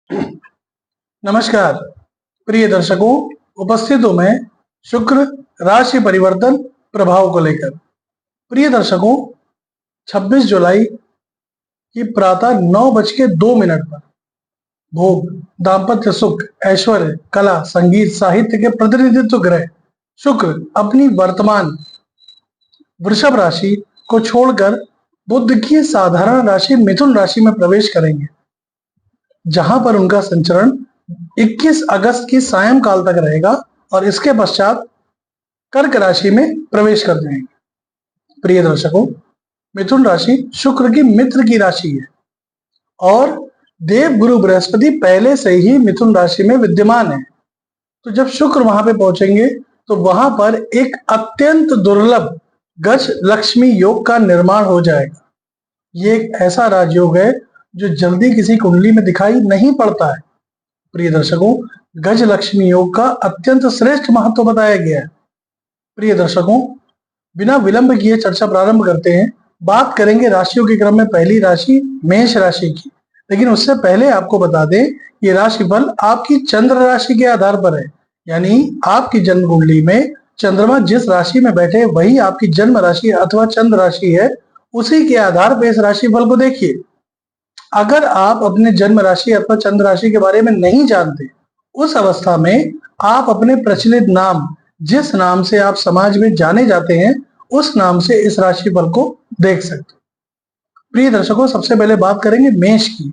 नमस्कार प्रिय दर्शकों, उपस्थित हूं मैं शुक्र राशि परिवर्तन प्रभाव को लेकर। प्रिय दर्शकों, 26 जुलाई की प्रातः 9:02 पर भोग, दाम्पत्य सुख, ऐश्वर्य, कला, संगीत, साहित्य के प्रतिनिधित्व ग्रह शुक्र अपनी वर्तमान वृषभ राशि को छोड़कर बुध की साधारण राशि मिथुन राशि में प्रवेश करेंगे, जहां पर उनका संचरण 21 अगस्त की सायंकाल तक रहेगा और इसके पश्चात कर्क राशि में प्रवेश कर जाएंगे। प्रिय दर्शकों, मिथुन राशि शुक्र की मित्र की राशि है और देव गुरु बृहस्पति पहले से ही मिथुन राशि में विद्यमान है। तो जब शुक्र वहां पे पहुंचेंगे तो वहां पर एक अत्यंत दुर्लभ गज लक्ष्मी योग का निर्माण हो जाएगा। ये एक ऐसा राजयोग है जो जल्दी किसी कुंडली में दिखाई नहीं पड़ता है। प्रिय दर्शकों, गज लक्ष्मी योग का अत्यंत श्रेष्ठ महत्व बताया गया है। प्रिय दर्शकों, बिना विलंब किए चर्चा प्रारंभ करते हैं। बात करेंगे राशियों के क्रम में पहली राशि मेष राशि की, लेकिन उससे पहले आपको बता दें ये राशिफल आपकी चंद्र राशि के आधार पर है, यानी आपकी जन्म कुंडली में चंद्रमा जिस राशि में बैठे वही आपकी जन्म राशि अथवा चंद्र राशि है। उसी के आधार पर इस राशिफल को देखिए। अगर आप अपने जन्म राशि अथवा चंद्र राशि के बारे में नहीं जानते, उस अवस्था में आप अपने प्रचलित नाम, जिस नाम से आप समाज में जाने जाते हैं, उस नाम से इस राशिफल को देख सकते हैं। प्रिय दर्शकों, सबसे पहले बात करेंगे मेष की।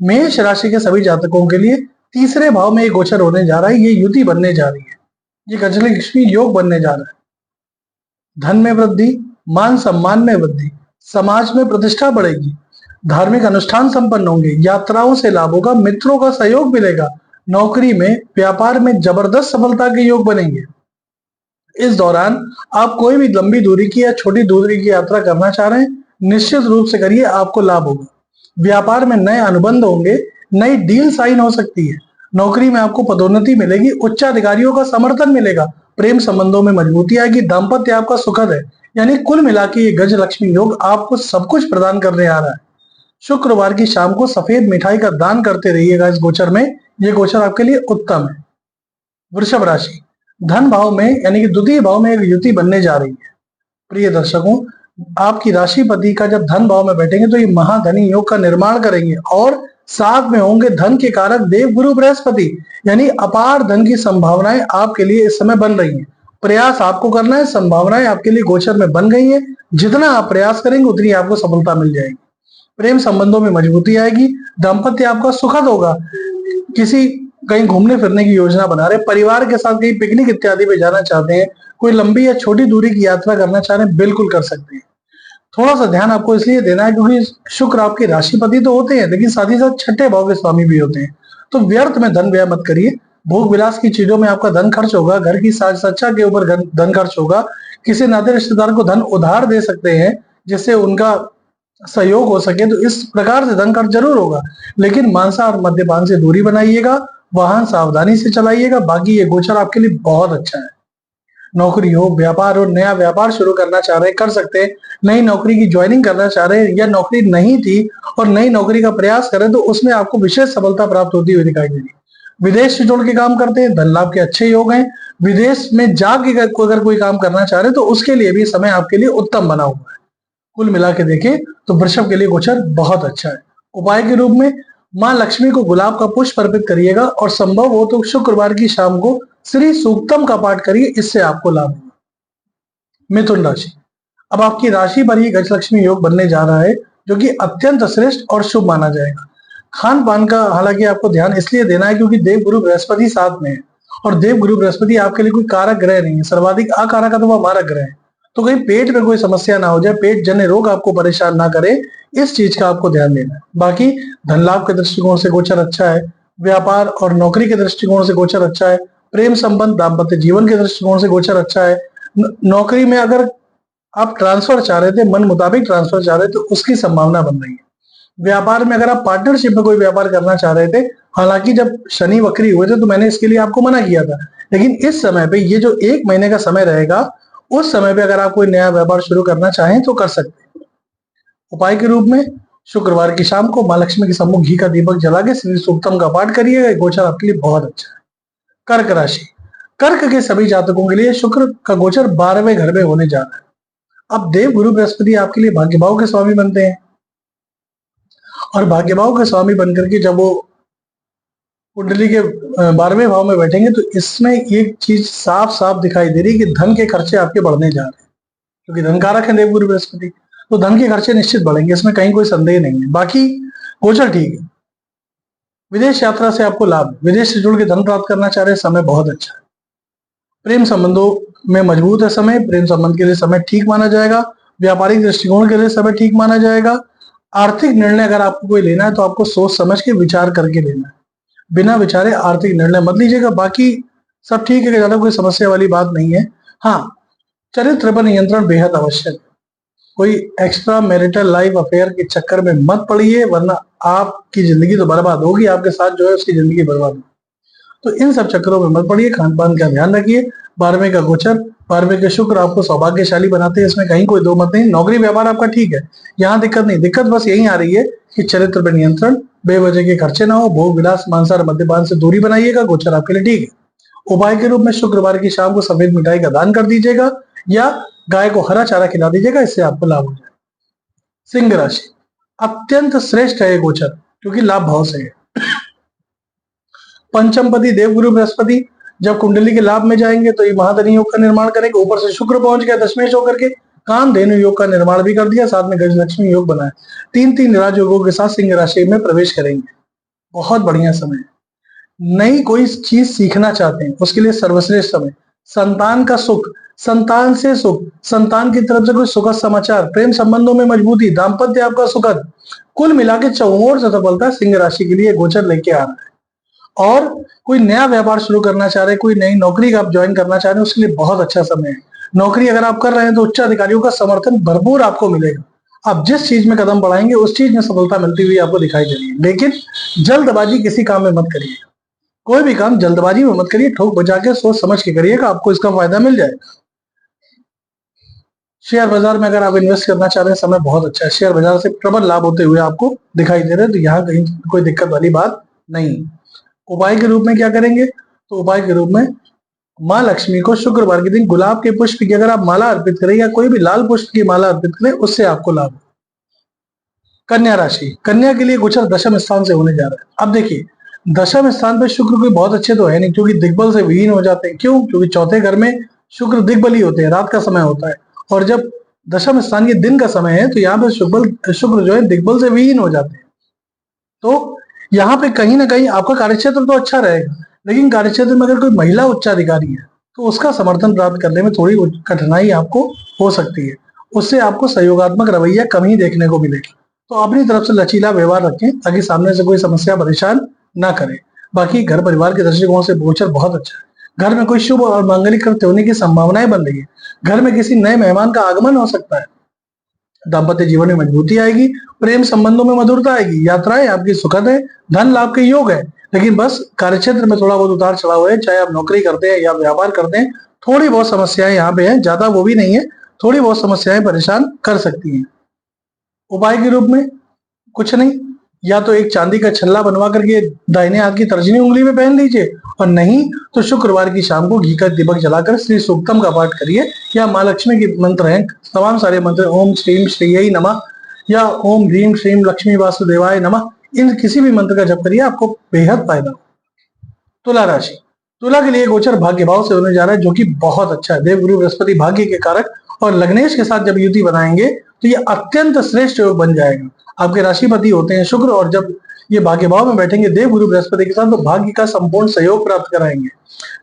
मेष राशि के सभी जातकों के लिए तीसरे भाव में ये गोचर होने जा रहा है। ये युति बनने जा रही है, ये गजलक्ष्मी योग बनने जा रहा है। धन में वृद्धि, मान सम्मान में वृद्धि, समाज में प्रतिष्ठा बढ़ेगी, धार्मिक अनुष्ठान संपन्न होंगे, यात्राओं से लाभ होगा, मित्रों का सहयोग मिलेगा, नौकरी में व्यापार में जबरदस्त सफलता के योग बनेंगे। इस दौरान आप कोई भी लंबी दूरी की या छोटी दूरी की यात्रा करना चाह रहे हैं, निश्चित रूप से करिए, आपको लाभ होगा। व्यापार में नए अनुबंध होंगे, नई डील साइन हो सकती है, नौकरी में आपको पदोन्नति मिलेगी, उच्चाधिकारियों का समर्थन मिलेगा, प्रेम संबंधों में मजबूती आएगी, दाम्पत्य आपका सुखद है। यानी कुल मिलाकर ये गज लक्ष्मी योग आपको सब कुछ प्रदान करने आ रहा है। शुक्रवार की शाम को सफेद मिठाई का दान करते रहिएगा इस गोचर में, ये गोचर आपके लिए उत्तम है। वृषभ राशि, धन भाव में यानी कि द्वितीय भाव में एक युति बनने जा रही है। प्रिय दर्शकों, आपकी राशिपति का जब धन भाव में बैठेंगे तो ये महाधनी योग का निर्माण करेंगे और साथ में होंगे धन के कारक देव गुरु बृहस्पति, यानी अपार धन की संभावनाएं आपके लिए इस समय बन रही हैं। प्रयास आपको करना है, संभावनाएं आपके लिए गोचर में बन गई है। जितना आप प्रयास करेंगे उतनी आपको सफलता मिल जाएगी। प्रेम संबंधों में मजबूती आएगी, दाम्पत्य आपका सुखद होगा। किसी कहीं घूमने फिरने की योजना बना रहे, परिवार के साथ कहीं पिकनिक इत्यादि पे जाना चाहते हैं, कोई लंबी या छोटी दूरी की यात्रा करना चाह रहे हैं, बिल्कुल कर सकते हैं। थोड़ा सा ध्यान आपको इसलिए देना है क्योंकि शुक्र आपके राशिपति तो होते हैं, लेकिन साथ ही साथ छठे भाव के स्वामी भी होते हैं। तो व्यर्थ में धन व्यय मत करिए। भोग विलास की चीजों में आपका धन खर्च होगा, घर की साज सज्जा के ऊपर धन खर्च होगा, किसी नाते रिश्तेदार को धन उधार दे सकते हैं जिससे उनका सहयोग हो सके, तो इस प्रकार से धन खर्च जरूर होगा। लेकिन मांसाहार और मद्यपान से दूरी बनाइएगा, वाहन सावधानी से चलाइएगा। बाकी ये गोचर आपके लिए बहुत अच्छा है। नौकरी हो, व्यापार हो, नया व्यापार शुरू करना चाह रहे हैं कर सकते हैं, नई नौकरी की ज्वाइनिंग करना चाह रहे हैं या नौकरी नहीं थी और नई नौकरी का प्रयास करें तो उसमें आपको विशेष सफलता प्राप्त होती हुई दिखाई दे रही है। विदेश से जुड़ के काम करते हैं, धन लाभ के अच्छे योग हैं। विदेश में जाके अगर कोई काम करना चाह रहे हैं तो उसके लिए भी समय आपके लिए उत्तम बना हुआ है। कुल मिला के देखें तो वृषभ के लिए गोचर बहुत अच्छा है। उपाय के रूप में मां लक्ष्मी को गुलाब का पुष्प अर्पित करिएगा और संभव हो तो शुक्रवार की शाम को श्री सूक्तम का पाठ करिए, इससे आपको लाभ होगा। मिथुन राशि, अब आपकी राशि पर ही गजलक्ष्मी योग बनने जा रहा है, जो कि अत्यंत श्रेष्ठ और शुभ माना जाएगा। खान पान का हालांकि आपको ध्यान इसलिए देना है क्योंकि देव गुरु बृहस्पति साथ में है और देव गुरु बृहस्पति आपके लिए कोई कारक ग्रह नहीं है, सर्वाधिक अकारक अथवा मारक ग्रह है। तो कहीं पेट में कोई समस्या ना हो जाए, पेट जन्य रोग आपको परेशान ना करे, इस चीज का आपको ध्यान देना है। बाकी धन लाभ के दृष्टिकोण से गोचर अच्छा है, व्यापार और नौकरी के दृष्टिकोण से गोचर अच्छा है, प्रेम संबंध दाम्पत्य जीवन के दृष्टिकोण से गोचर अच्छा है। नौकरी में अगर आप ट्रांसफर चाह रहे थे, मन मुताबिक ट्रांसफर चाह रहे थे, तो उसकी संभावना बन रही है। व्यापार में अगर आप पार्टनरशिप में कोई व्यापार करना चाह रहे थे, हालांकि जब शनि वक्री हुए थे तो मैंने इसके लिए आपको मना किया था, लेकिन इस समय पे ये जो 1 महीने का समय रहेगा, उस समय पे अगर आप कोई नया व्यापार शुरू करना चाहें तो कर सकते हैं। उपाय के रूप में शुक्रवार की शाम को माँ लक्ष्मी के सम्मुख घी का दीपक जला के श्री सूक्तम का पाठ करिएगा। गोचर आपके लिए बहुत अच्छा है। कर्क राशि, कर्क के सभी जातकों के लिए शुक्र का गोचर 12वें घर में होने जा रहा है। अब देव गुरु बृहस्पति आपके लिए भाग्य भाव के स्वामी बनते हैं और भाग्य भाव के स्वामी बनकर के जब वो कुंडली के 12वें भाव में बैठेंगे तो इसमें एक चीज साफ साफ दिखाई दे रही है कि धन के खर्चे आपके बढ़ने जा रहे हैं, क्योंकि धन कारक है देवगुरु बृहस्पति, तो धन के खर्चे निश्चित बढ़ेंगे, इसमें कहीं कोई संदेह नहीं है। बाकी गोचर ठीक है। विदेश यात्रा से आपको लाभ, विदेश से जुड़ के धन प्राप्त करना चाह रहे समय बहुत अच्छा है। प्रेम संबंधों में मजबूत है समय, प्रेम संबंध के लिए समय ठीक माना जाएगा। व्यापारिक दृष्टिकोण के लिए समय ठीक माना जाएगा। आर्थिक निर्णय अगर आपको कोई लेना है तो आपको सोच समझ के विचार करके लेना है, बिना विचारे आर्थिक निर्णय मत लीजिएगा। बाकी सब ठीक है, ज्यादा कोई समस्या वाली बात नहीं है। हाँ, चरित्र पर नियंत्रण बेहद आवश्यक है। कोई एक्स्ट्रा मैरिटल लाइफ अफेयर के चक्कर में मत पड़िए, वरना आपकी जिंदगी तो बर्बाद होगी, आपके साथ जो है उसकी जिंदगी बर्बाद होगी। तो इन सब चक्करों में मत पड़िए, खान पान का ध्यान रखिए। 12वें का गोचर, 12वें के शुक्र आपको सौभाग्यशाली बनाते हैं, इसमें कहीं कोई दो मत नहीं। नौकरी व्यापार आपका ठीक है, यहाँ दिक्कत नहीं। दिक्कत बस यही आ रही है कि चरित्र पर नियंत्रण, बेवजह के खर्चे ना हो, भोग विलास मांसाहार मद्यपान से दूरी बनाइएगा। गोचर आपके लिए ठीक है। उपाय के रूप में शुक्रवार की शाम को सफेद मिठाई का दान कर दीजिएगा या गाय को हरा चारा खिला दीजिएगा, इससे आपको लाभ हो जाएगा। सिंह राशि, अत्यंत श्रेष्ठ है गोचर क्योंकि लाभ भाव से है। पंचमपति देवगुरु बृहस्पति जब कुंडली के लाभ में जाएंगे तो ये महाधनी योग का निर्माण करेंगे। ऊपर से शुक्र पहुंच गया दशमेश होकर के, काम धेनु योग का निर्माण भी कर दिया, साथ में गजलक्ष्मी योग बनाया। 3 राजयोगों के साथ सिंह राशि में प्रवेश करेंगे। बहुत बढ़िया समय है। नई कोई चीज सीखना चाहते हैं उसके लिए सर्वश्रेष्ठ समय। संतान का सुख, संतान से सुख, संतान की तरफ से कोई सुखद समाचार, प्रेम संबंधों में मजबूती, दाम्पत्य आपका सुखद, कुल मिला के चौओर से सफलता सिंह राशि के लिए गोचर लेके आ रहा है। और कोई नया व्यापार शुरू करना चाह रहे हैं, कोई नई नौकरी आप ज्वाइन करना चाह रहे हैं, उसके लिए बहुत अच्छा समय है। नौकरी अगर आप कर रहे हैं तो उच्च अधिकारियों का समर्थन भरपूर आपको मिलेगा। आप जिस चीज में कदम बढ़ाएंगे उस चीज में सफलता मिलती हुई आपको दिखाई दे रही है। लेकिन जल्दबाजी किसी काम में मत करिए, कोई भी काम जल्दबाजी में मत करिए, ठोक बजा के सोच समझ के करिएगा, आपको इसका फायदा मिल जाएगा। शेयर बाजार में अगर आप इन्वेस्ट करना चाह रहे हैं समय बहुत अच्छा है। शेयर बाजार से प्रबल लाभ होते हुए आपको दिखाई दे रहे हैं, तो यहाँ कहीं कोई दिक्कत वाली बात नहीं। उपाय के रूप में क्या करेंगे, तो उपाय के रूप में माँ लक्ष्मी को शुक्रवार के दिन गुलाब के पुष्प की अगर आप माला अर्पित करें या कोई भी लाल पुष्प की माला अर्पित करें, उससे आपको लाभ। कन्या राशि, कन्या के लिए गोचर दशम स्थान से होने जा रहा है। अब देखिए, दशम स्थान पे शुक्र कोई बहुत अच्छे तो है नहीं, क्योंकि दिग्बल से विहीन हो जाते हैं। क्यों? क्योंकि चौथे घर में शुक्र दिग्बली होते हैं, रात का समय होता है, और जब दशम स्थान के दिन का समय है तो यहाँ पे शुक्र जो है दिग्बल से विहीन हो जाते हैं। तो यहाँ पे कहीं ना कहीं आपका कार्यक्षेत्र तो अच्छा रहेगा, लेकिन कार्यक्षेत्र में अगर कोई महिला उच्चाधिकारी है तो उसका समर्थन प्राप्त करने में थोड़ी कठिनाई आपको हो सकती है। उससे आपको सहयोगात्मक रवैया कम ही देखने को मिलेगा। तो अपनी तरफ से लचीला व्यवहार रखें ताकि सामने से कोई समस्या परेशान ना करे। बाकी घर परिवार के दृष्टिकोण से गोचर बहुत अच्छा है। घर में कोई शुभ और मांगलिक कृत्य होने की संभावनाएं बन रही है। घर में किसी नए मेहमान का आगमन हो सकता है। दाम्पत्य जीवन में मजबूती आएगी, प्रेम संबंधों में मधुरता आएगी, यात्राएं आपकी सुखद है, धन लाभ के योग है। लेकिन बस कार्यक्षेत्र में थोड़ा बहुत उतार चढ़ाव है, चाहे आप नौकरी करते हैं या व्यापार करते हैं, थोड़ी बहुत समस्याएं यहाँ पे हैं, ज्यादा वो भी नहीं है, थोड़ी बहुत समस्याएं परेशान कर सकती हैं। उपाय के रूप में कुछ नहीं, या तो एक चांदी का छल्ला बनवा करके दाहिने हाथ की तर्जनी उंगली में पहन लीजिए, और नहीं तो शुक्रवार की शाम को घी का दीपक जलाकर श्री सूक्तम का पाठ करिए, या माँ लक्ष्मी के मंत्र हैं तमाम सारे मंत्र, ओम श्रीम श्रीयै नमः या ओम ह्रीम श्रीम लक्ष्मी वासुदेवाय नमः, इन किसी भी मंत्र का जप करिए, आपको बेहद फायदा हो। तुला राशि, तुला के लिए गोचर भाग्य भाव से होने जा रहा है, जो कि बहुत अच्छा है। देवगुरु बृहस्पति भाग्य के कारक, और लग्नेश के साथ जब युति बनाएंगे तो ये अत्यंत श्रेष्ठ योग बन जाएगा। आपके राशिपति होते हैं शुक्र, और जब ये भाग्य भाव में बैठेंगे देवगुरु बृहस्पति के साथ, तो भाग्य का संपूर्ण सहयोग प्राप्त कराएंगे।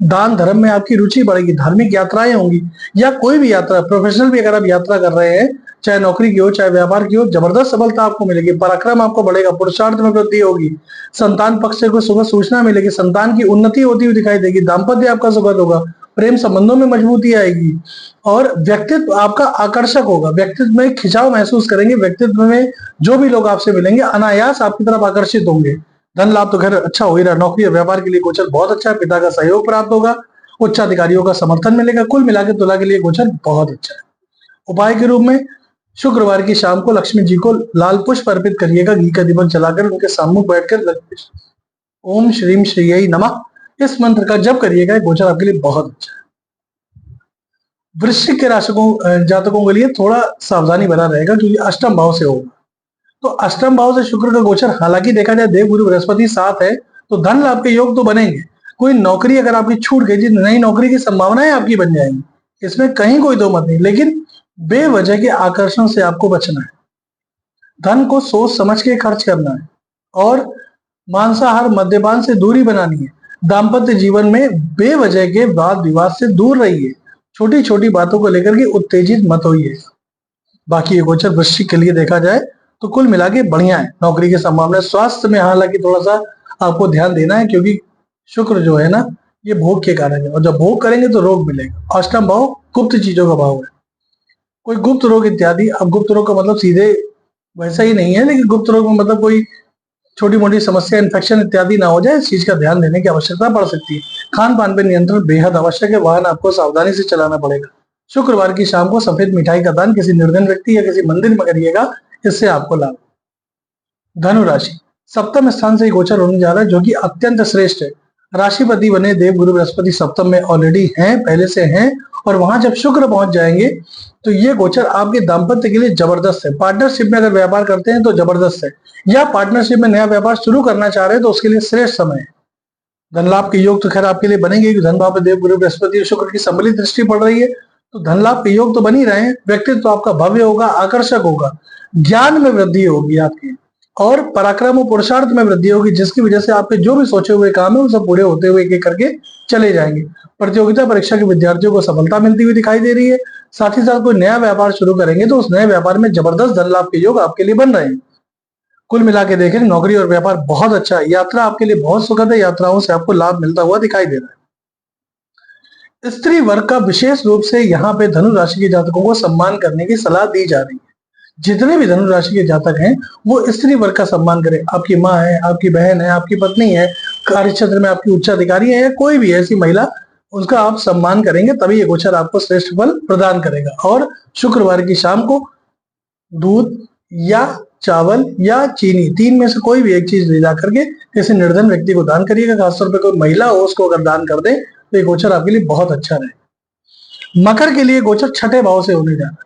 दान धर्म में आपकी रुचि बढ़ेगी, धार्मिक यात्राएं होंगी, या कोई भी यात्रा, प्रोफेशनल भी अगर आप यात्रा कर रहे हैं, चाहे नौकरी की हो चाहे व्यापार की हो, जबरदस्त सफलता आपको मिलेगी। पराक्रम आपको बढ़ेगा, पुरुषार्थ में वृद्धि होगी, संतान पक्ष से कोई सुखद सूचना मिलेगी, संतान की उन्नति होती हुई दिखाई देगी, दाम्पत्य आपका सुखद होगा, प्रेम संबंधों में मजबूती आएगी, और व्यक्तित्व आपका आकर्षक होगा। व्यक्तित्व में खिंचाव महसूस करेंगे, व्यक्तित्व में जो भी लोग आपसे मिलेंगे अनायास आपकी तरफ आकर्षित होंगे। धन लाभ तो घर अच्छा हो ही रहा, नौकरी और व्यापार के लिए गोचर बहुत अच्छा है, पिता का सहयोग प्राप्त होगा, उच्चाधिकारियों का समर्थन मिलेगा। कुल मिलाकर तुला के लिए गोचर बहुत अच्छा है। उपाय के रूप में शुक्रवार की शाम को लक्ष्मी जी को लाल पुष्प अर्पित करिएगा, घी का दीपक जलाकर उनके सामने बैठकर ओम श्रीम श्रीयै नमः इस मंत्र का जप करिएगा। गोचर आपके लिए बहुत अच्छा है। वृश्चिक के जातकों के लिए थोड़ा सावधानी बना रहेगा क्योंकि अष्टम भाव से होगा। तो अष्टम भाव से शुक्र का गोचर, हालांकि देखा जाए देव गुरु बृहस्पति साथ है तो धन लाभ के योग तो बनेंगे। कोई नौकरी अगर आपकी छूट गई, नई नौकरी की संभावनाएं आपकी बन जाएंगी, इसमें कहीं कोई दो मत नहीं, लेकिन बेवजह के आकर्षण से आपको बचना है। धन को सोच समझ के खर्च करना है और मांसाहार मद्यपान से दूरी बनानी है। दाम्पत्य जीवन में बेवजह के वाद विवाद से दूर रहिए। छोटी छोटी बातों को लेकर के उत्तेजित मत होइए। बाकी ये गोचर वृश्चिक के लिए देखा जाए तो कुल मिला के बढ़िया है। नौकरी के संभावना, स्वास्थ्य में हालांकि थोड़ा सा आपको ध्यान देना है क्योंकि शुक्र जो है ना, ये भोग के कारण है और जब भोग करेंगे तो रोग मिलेगा। अष्टम भाव गुप्त चीजों का भाव है, कोई गुप्त रोग इत्यादि। अब गुप्त रोग का मतलब सीधे वैसा ही नहीं है, लेकिन गुप्त रोग में मतलब कोई छोटी मोटी समस्या, इन्फेक्शन इत्यादि ना हो जाए, इस चीज का ध्यान देने की आवश्यकता पड़ सकती है। खान पान पर नियंत्रण बेहद आवश्यक है। वाहन आपको सावधानी से चलाना पड़ेगा। शुक्रवार की शाम को सफेद मिठाई का दान किसी निर्धन व्यक्ति या किसी मंदिर में करिएगा, इससे आपको लाभ। धनु राशि, सप्तम स्थान से गोचर होने जा रहा है जो कि अत्यंत श्रेष्ठ है। राशिपति बने देव गुरु बृहस्पति सप्तम में ऑलरेडी हैं, पहले से हैं, और वहां जब शुक्र पहुंच जाएंगे तो ये गोचर आपके दाम्पत्य के लिए जबरदस्त है। पार्टनरशिप में अगर व्यापार करते हैं तो जबरदस्त है, या पार्टनरशिप में नया व्यापार शुरू करना चाह रहे हैं तो उसके लिए श्रेष्ठ समय है। धन लाभ के योग तो खैर आपके लिए बनेंगे, धन भाव में देव गुरु बृहस्पति और शुक्र की सम्मिलित दृष्टि पड़ रही है, तो धन लाभ के योग तो बन ही रहे हैं। व्यक्तित्व तो आपका भव्य होगा, आकर्षक होगा, ज्ञान में वृद्धि होगी आपकी, और पराक्रम और पुरुषार्थ में वृद्धि होगी, जिसकी वजह से आपके जो भी सोचे हुए काम है वो सब पूरे होते हुए एक एक करके चले जाएंगे। प्रतियोगिता परीक्षा के विद्यार्थियों को सफलता मिलती हुई दिखाई दे रही है। साथ ही साथ कोई नया व्यापार शुरू करेंगे तो उस नए व्यापार में जबरदस्त धन लाभ के योग आपके लिए बन रहे हैं। कुल मिला के देखें, नौकरी और व्यापार बहुत अच्छा है। यात्रा आपके लिए बहुत सुखद है, यात्राओं से आपको लाभ मिलता हुआ दिखाई दे रहा है। स्त्री वर्ग का विशेष रूप से यहाँ पे धनु राशि के जातकों को सम्मान करने की सलाह दी जा रही है। जितने भी धनु राशि के जातक हैं वो स्त्री वर्ग का सम्मान करें। आपकी माँ है, आपकी बहन है, आपकी पत्नी है, कार्य क्षेत्र में आपकी उच्चाधिकारी है, या कोई भी ऐसी महिला, उसका आप सम्मान करेंगे तभी ये गोचर आपको श्रेष्ठ फल प्रदान करेगा। और शुक्रवार की शाम को दूध या चावल या चीनी, तीन में से कोई भी एक चीज ले जा करके किसी निर्धन व्यक्ति को दान करिएगा। खासतौर पर कोई महिला हो उसको अगर दान कर दे तो ये गोचर आपके लिए बहुत अच्छा रहे। मकर के लिए गोचर छठे भाव से होने जा रहा है।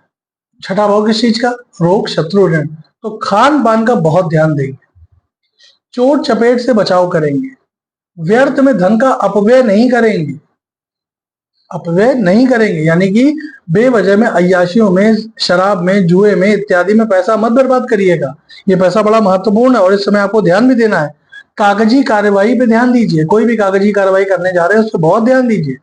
छठा भाव किस चीज का? रोग, शत्रु, ऋण। तो खान पान का बहुत ध्यान देंगे, चोट चपेट से बचाव करेंगे, व्यर्थ में धन का अपव्यय नहीं करेंगे। अपव्यय नहीं करेंगे यानी कि बेवजह में अय्याशियों में, शराब में, जुए में इत्यादि में पैसा मत बर्बाद करिएगा। ये पैसा बड़ा महत्वपूर्ण है और इस समय आपको ध्यान भी देना है। कागजी कार्यवाही पे ध्यान दीजिए। कोई भी कागजी कार्यवाही करने जा रहे हैं उस पर बहुत ध्यान दीजिए।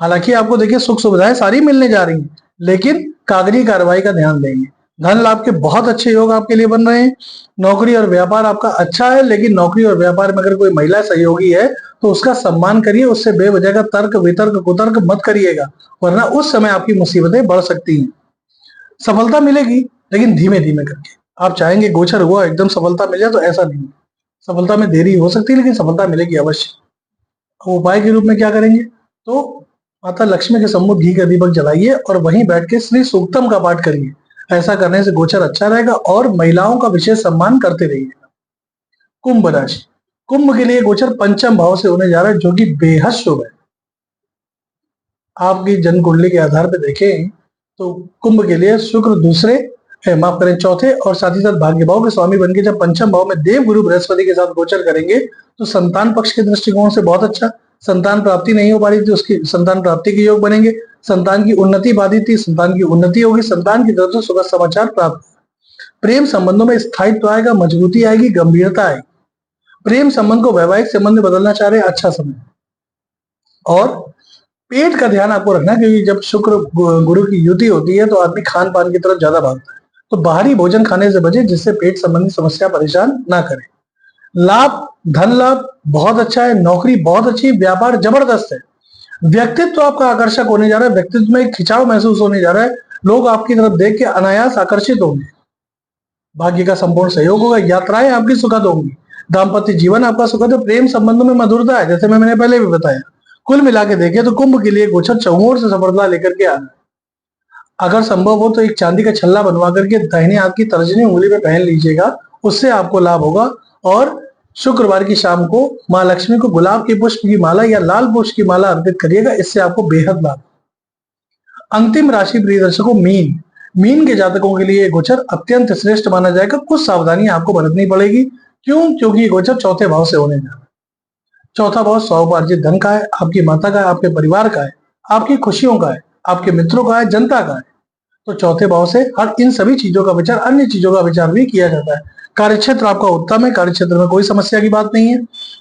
हालांकि आपको देखिए सुख सुविधाएं सारी मिलने जा रही हैं, लेकिन कागजी कार्रवाई का ध्यान देंगे। धन लाभ के बहुत अच्छे योग आपके लिए बन रहे हैं। नौकरी और व्यापार आपका अच्छा है, लेकिन नौकरी और व्यापार में अगर कोई महिला सहयोगी है तो उसका सम्मान करिए, उससे बेवजह का तर्क वितर्क कुतर्क मत करिएगा, वरना उस समय आपकी मुसीबतें बढ़ सकती हैं। सफलता मिलेगी लेकिन धीमे धीमे करके। आप चाहेंगे गोचर हुआ एकदम सफलता मिल जाए, तो ऐसा नहीं। सफलता में देरी हो सकती है लेकिन सफलता मिलेगी अवश्य। उपाय के रूप में क्या करेंगे? तो माता लक्ष्मी के सम्मुख घी का दीपक जलाइए और वहीं बैठ के श्री सूक्तम का पाठ करिए। ऐसा करने से गोचर अच्छा रहेगा और महिलाओं का विशेष सम्मान करते रहिएगा। कुंभ राशि, कुंभ के लिए गोचर पंचम भाव से होने जा रहा है जो कि बेहद शुभ है। आपकी जन्म कुंडली के आधार पर देखें तो कुंभ के लिए शुक्र चौथे और साथ ही साथ भाग्य भाव के स्वामी बनके जब पंचम भाव में देव गुरु बृहस्पति के साथ गोचर करेंगे तो संतान पक्ष के दृष्टिकोण से बहुत अच्छा। संतान प्राप्ति नहीं हो पा रही थी, उसकी संतान प्राप्ति के योग बनेंगे। संतान की उन्नति बाधित थी, संतान की उन्नति होगी। संतान की तरफ से सुखद समाचार प्राप्त। प्रेम संबंधों में स्थायित्व आएगा, मजबूती आएगी, गंभीरता आएगी। प्रेम संबंध को वैवाहिक संबंध में बदलना चाह रहे हैं, अच्छा समय। और पेट का ध्यान आपको रखना है क्योंकि जब शुक्र गुरु की युति होती है तो आदमी खान पान की तरफ ज्यादा भागता है, तो बाहरी भोजन खाने से बचे जिससे पेट संबंधी समस्या परेशान ना करे। लाभ, धन लाभ बहुत अच्छा है, नौकरी बहुत अच्छी, व्यापार जबरदस्त है। व्यक्तित्व आपका आकर्षक होने जा रहा है, व्यक्तित्व में खिंचाव महसूस होने जा रहा है, लोग आपकी तरफ देख के अनायास आकर्षित होंगे। भाग्य का संपूर्ण सहयोग होगा, यात्राएं आपकी सुखद होंगी, दाम्पत्य जीवन आपका सुखद है, प्रेम संबंधों में मधुरता है, जैसे मैंने पहले भी बताया। कुल मिला के देखें तो कुंभ के लिए गोचर चहुओर से सफलता लेकर के आ रहा है। अगर संभव हो तो एक चांदी का छल्ला बनवा करके दाहिने हाथ की तर्जनी उंगली में पहन लीजिएगा, उससे आपको लाभ होगा। और शुक्रवार की शाम को माँ लक्ष्मी को गुलाब के पुष्प की माला या लाल पुष्प की माला अर्पित करिएगा, इससे आपको बेहद लाभ। अंतिम राशि प्रिय दर्शकों मीन। मीन के जातकों के लिए गोचर अत्यंत श्रेष्ठ माना जाएगा। कुछ सावधानी आपको बरतनी पड़ेगी। क्यों? क्योंकि ये गोचर चौथे भाव से होने जा रहा है। चौथा भाव स्वउपार्जित धन का है, आपकी माता का है, आपके परिवार का है, आपकी खुशियों का है, आपके मित्रों का है, जनता का है। तो चौथे भाव से हर इन सभी चीजों का विचार, अन्य चीजों का विचार भी किया जाता है। कार्यक्षेत्र आपका उत्तम है, कार्यक्षेत्र में कोई समस्या की बात नहीं है,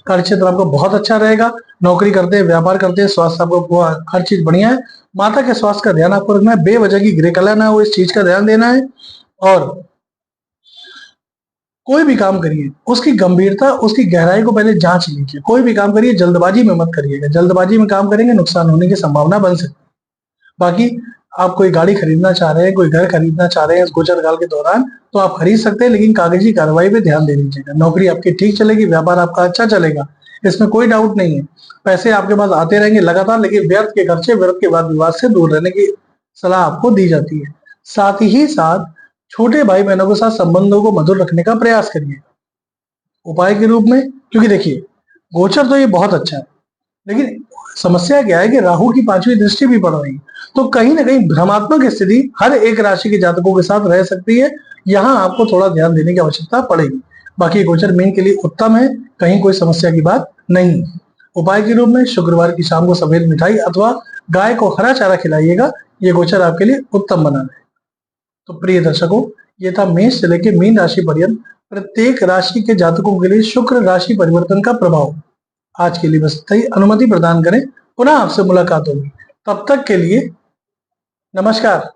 कार्यक्षेत्र आपका बहुत अच्छा रहेगा। नौकरी करते हैं, व्यापार करते हैं, स्वास्थ्य आपको हर चीज बढ़िया है। माता के स्वास्थ्य का ध्यान आपको रखना है, बेवजह की गृह कलह ना हो, इस चीज का ध्यान देना है। और कोई भी काम करिए, उसकी गंभीरता, उसकी गहराई को पहले जांच लीजिए। कोई भी काम करिए जल्दबाजी में मत करिएगा, जल्दबाजी में काम करेंगे नुकसान होने की संभावना बन सकती है। बाकी आप कोई गाड़ी खरीदना चाह रहे हैं, कोई घर खरीदना चाह रहे हैं इस गोचर काल के दौरान, तो आप खरीद सकते हैं, लेकिन कागजी कार्रवाई पे ध्यान दे दीजिएगा। नौकरी आपकी ठीक चलेगी, व्यापार आपका अच्छा चलेगा, इसमें कोई डाउट नहीं है। पैसे आपके पास आते रहेंगे लगातार, लेकिन व्यर्थ के खर्चे, व्यर्थ के वाद विवाद से दूर रहने की सलाह आपको दी जाती है। साथ ही साथ छोटे भाई बहनों के साथ संबंधों को मधुर रखने का प्रयास करिए उपाय के रूप में। क्योंकि देखिए, गोचर तो ये बहुत अच्छा है, लेकिन समस्या क्या है कि राहु की 5वीं दृष्टि भी पड़ रही है, तो कहीं ना कहीं भ्रमात्मक स्थिति हर एक राशि के जातकों के साथ रह सकती है। यहाँ आपको थोड़ा ध्यान देने की आवश्यकता पड़ेगी। बाकी गोचर मीन के लिए उत्तम है, कहीं कोई समस्या की बात नहीं। उपाय के रूप में शुक्रवार की शाम को सफेद मिठाई अथवा गाय को हरा चारा खिलाइएगा, ये गोचर आपके लिए उत्तम बना है। तो प्रिय दर्शकों, ये था मेष से लेकर मीन राशि पर्यंत प्रत्येक राशि के जातकों के लिए शुक्र राशि परिवर्तन का प्रभाव। आज के लिए बस इतना ही। अनुमति प्रदान करें, पुनः आपसे मुलाकात होगी। तब तक के लिए नमस्कार।